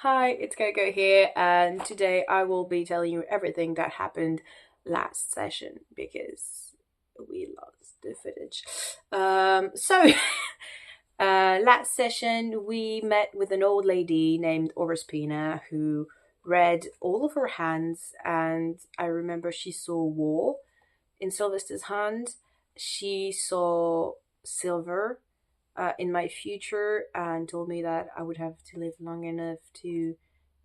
Hi, it's Coco here, and today I will be telling you everything that happened last session because we lost the footage. Last session we met with an old lady named Orespina who read all of her hands, and I remember she saw war in Sylvester's hand. She saw silver in my future and told me that I would have to live long enough to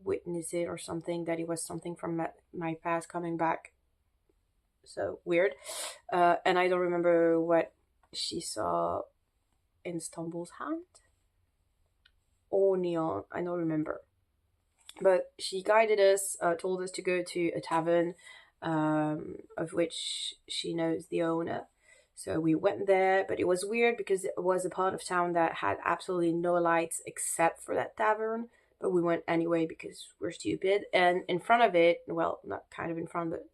witness it or something, that it was something from my past coming back. So weird. And I don't remember what she saw in Stumble's hand or Neon. I don't remember. But she guided us, told us to go to a tavern of which she knows the owner. So we went there, but it was weird because it was a part of town that had absolutely no lights except for that tavern. But we went anyway because we're stupid. And in front of it, well, not kind of in front, but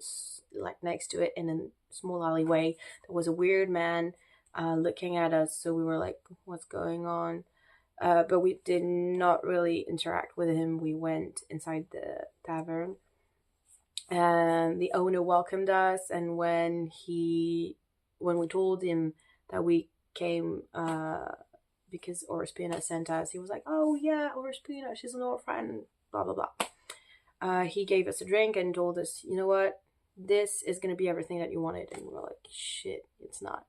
like next to it in a small alleyway, there was a weird man looking at us. So we were like, what's going on? But we did not really interact with him. We went inside the tavern, and the owner welcomed us. And when we told him that we came because Orespina sent us, he was like, "Oh yeah, Orespina, she's an old friend." Blah blah blah. He gave us a drink and told us, "You know what? This is gonna be everything that you wanted." And we were like, "Shit, it's not."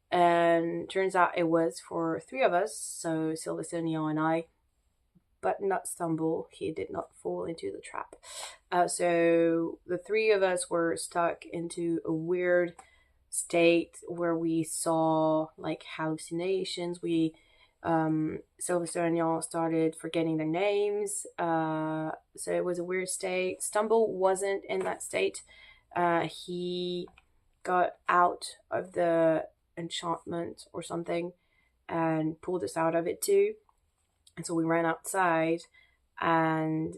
And turns out it was for three of us, so Sylvester, Neo, and I, but not Stumble. He did not fall into the trap. So the three of us were stuck into a weird state where we saw like hallucinations. Sylvester and Neo started forgetting their names. So it was a weird state. Stumble wasn't in that state. He got out of the enchantment or something and pulled us out of it too. And so we ran outside, and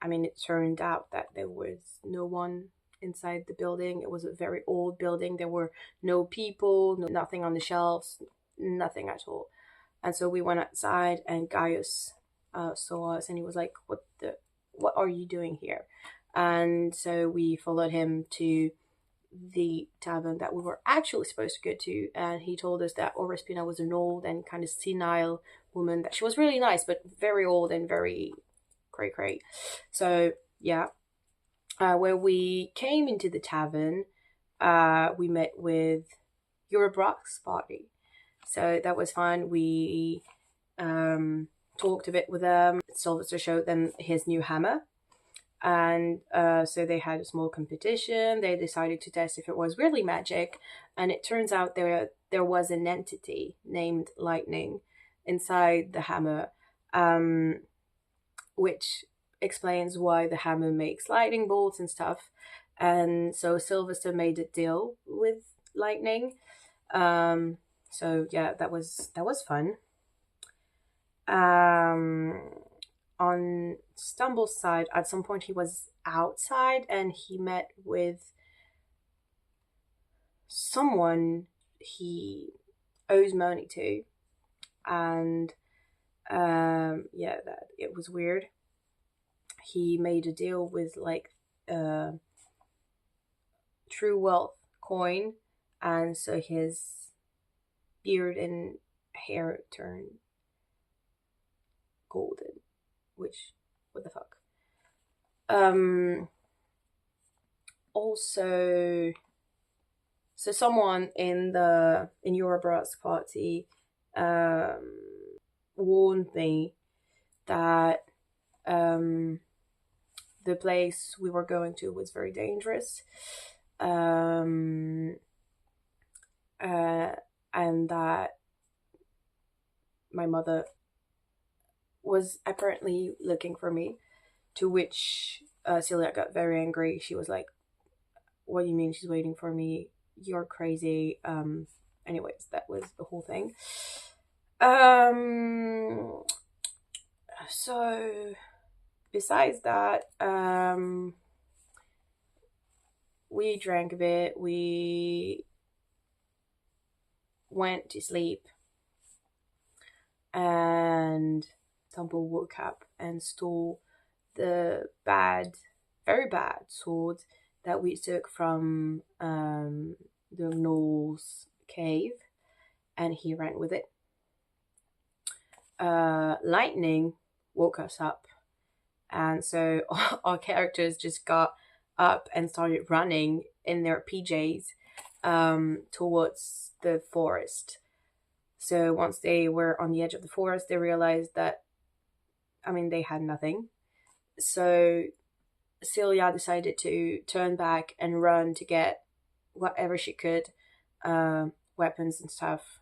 I mean, it turned out that there was no one inside the building. It was a very old building. There were no people, nothing on the shelves, nothing at all. And so we went outside, and Gaius saw us, and he was like, What are you doing here?" And so we followed him to the tavern that we were actually supposed to go to, and he told us that Orespina was an old and kind of senile woman, that she was really nice but very old and very cray cray. So yeah, when we came into the tavern, we met with Eurobrock's party, so that was fun. We talked a bit with them. Sylvester showed them his new hammer, and so they had a small competition. They decided to test if it was really magic, and it turns out there was an entity named Lightning inside the hammer, which explains why the hammer makes lightning bolts and stuff. And so Sylvester made a deal with Lightning. So yeah, that was fun. Um, on Stumble's side, at some point he was outside and he met with someone he owes money to, and yeah, that it was weird. He made a deal with like true wealth coin, and so his beard and hair turned golden, which, what the fuck. Also, so someone in Eurobroth's party warned me that the place we were going to was very dangerous, um, and that my mother was apparently looking for me. To which Celia got very angry. She was like, "What do you mean she's waiting for me? You're crazy." Anyways, that was the whole thing. So besides that, we drank a bit. We went to sleep, and Stumble woke up and stole the very bad sword that we took from the Gnoll's cave, and he ran with it. Lightning woke us up, and so our characters just got up and started running in their PJs towards the forest. So once they were on the edge of the forest, they realized that, they had nothing. So Celia decided to turn back and run to get whatever she could, weapons and stuff,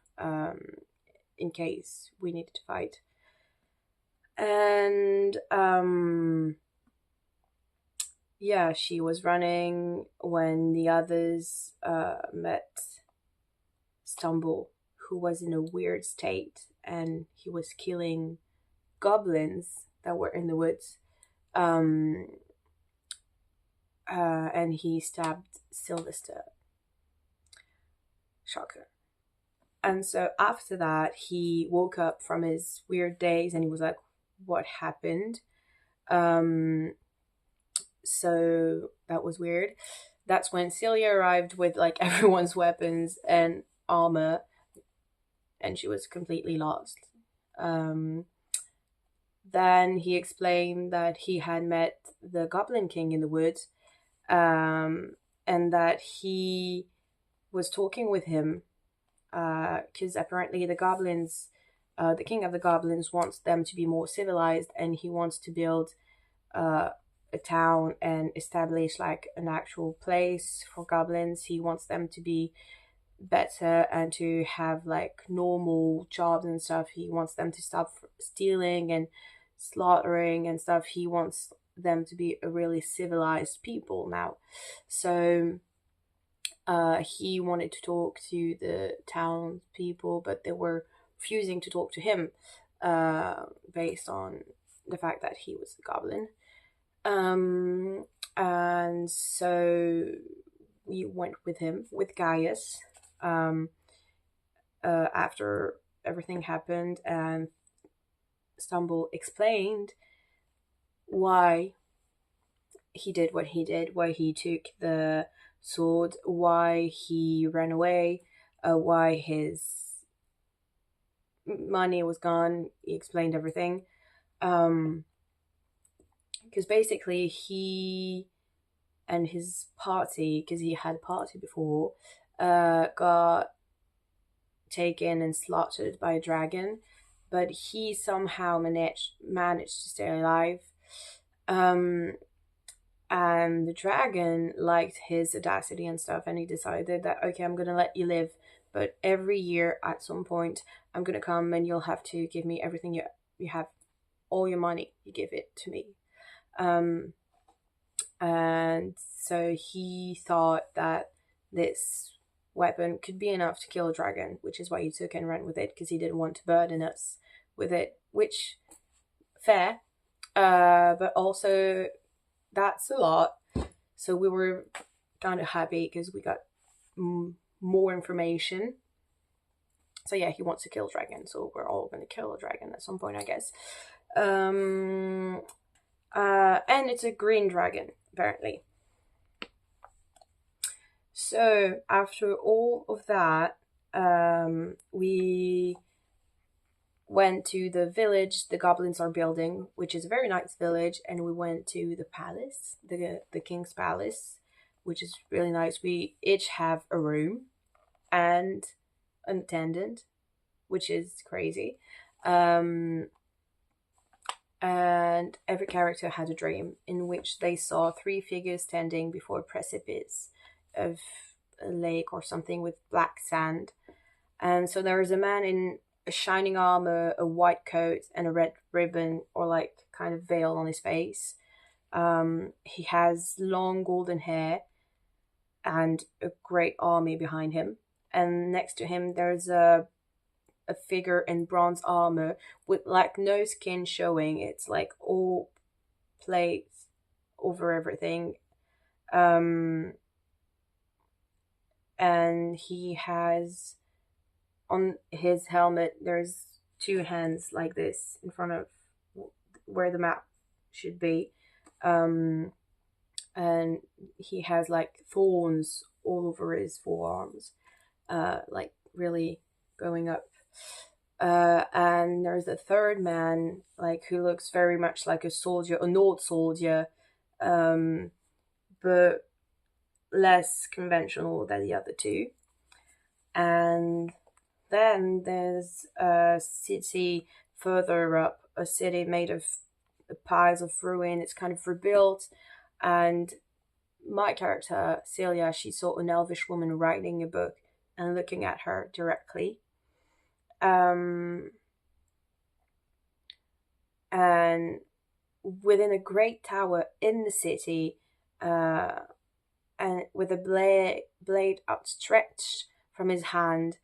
in case we needed to fight. And she was running when the others met Stumble, who was in a weird state, and he was killing goblins that were in the woods. And he stabbed Sylvester. Shocker. And so after that, he woke up from his weird daze and he was like, what happened? So that was weird. That's when Celia arrived with like everyone's weapons and armor, and she was completely lost. Then he explained that he had met the Goblin King in the woods, and that he was talking with him because apparently the goblins, the king of the goblins wants them to be more civilized, and he wants to build a town and establish like an actual place for goblins. He wants them to be better and to have like normal jobs and stuff. He wants them to stop stealing and slaughtering and stuff. He wants them to be a really civilized people now. So he wanted to talk to the town people, but they were refusing to talk to him based on the fact that he was a goblin. And so we went with him, with Gaius, after everything happened, and Stumble explained why he did what he did, why he took the sword, why he ran away, why his money was gone. He explained everything. Because basically he and his party, because he had a party before, got taken and slaughtered by a dragon, but he somehow managed to stay alive. And the dragon liked his audacity and stuff, and he decided that, okay, I'm gonna let you live, but every year at some point I'm gonna come and you'll have to give me everything you have, all your money, you give it to me. And so he thought that this weapon could be enough to kill a dragon, which is why he took and ran with it, because he didn't want to burden us with it, which, fair, but also that's a lot. So we were kind of happy because we got more information. So yeah, he wants to kill a dragon, so we're all going to kill a dragon at some point, I guess. And it's a green dragon, apparently. So after all of that, we went to the village the goblins are building, which is a very nice village, and we went to the palace, the king's palace, which is really nice. We each have a room and an attendant, which is crazy. And every character had a dream in which they saw 3 figures standing before a precipice of a lake or something with black sand. And so there is a man in a shining armor, a white coat, and a red ribbon or like kind of veil on his face. He has long golden hair and a great army behind him. And next to him there's a figure in bronze armor with like no skin showing. It's like all plates over everything. And he has on his helmet, there's 2 hands like this in front of where the map should be. And he has like thorns all over his forearms, like really going up. And there's a third man, like who looks very much like a soldier, an old soldier, but less conventional than the other two. And then there's a city further up, a city made of piles of ruin. It's kind of rebuilt, and my character Celia, she saw an elvish woman writing a book and looking at her directly. And within a great tower in the city, and with a blade outstretched from his hand,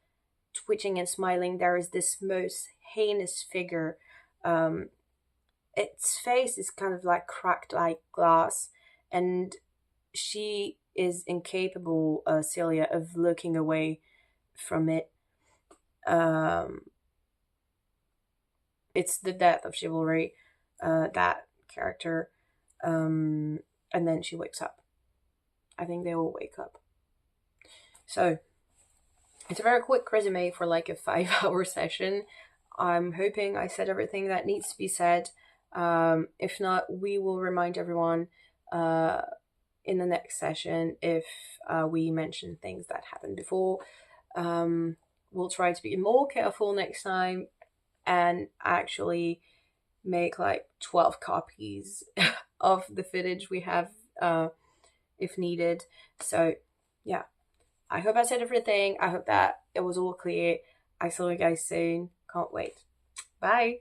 twitching and smiling, there is this most heinous figure. Its face is kind of like cracked like glass, and she is incapable, Celia, of looking away from it. It's the death of chivalry, that character. And then she wakes up. I think they all wake up. So it's a very quick resume for like a 5-hour session. I'm hoping I said everything that needs to be said. If not, we will remind everyone in the next session if we mention things that happened before. We'll try to be more careful next time and actually make like 12 copies of the footage we have if needed. So yeah, I hope I said everything. I hope that it was all clear. I saw you guys soon. Can't wait. Bye.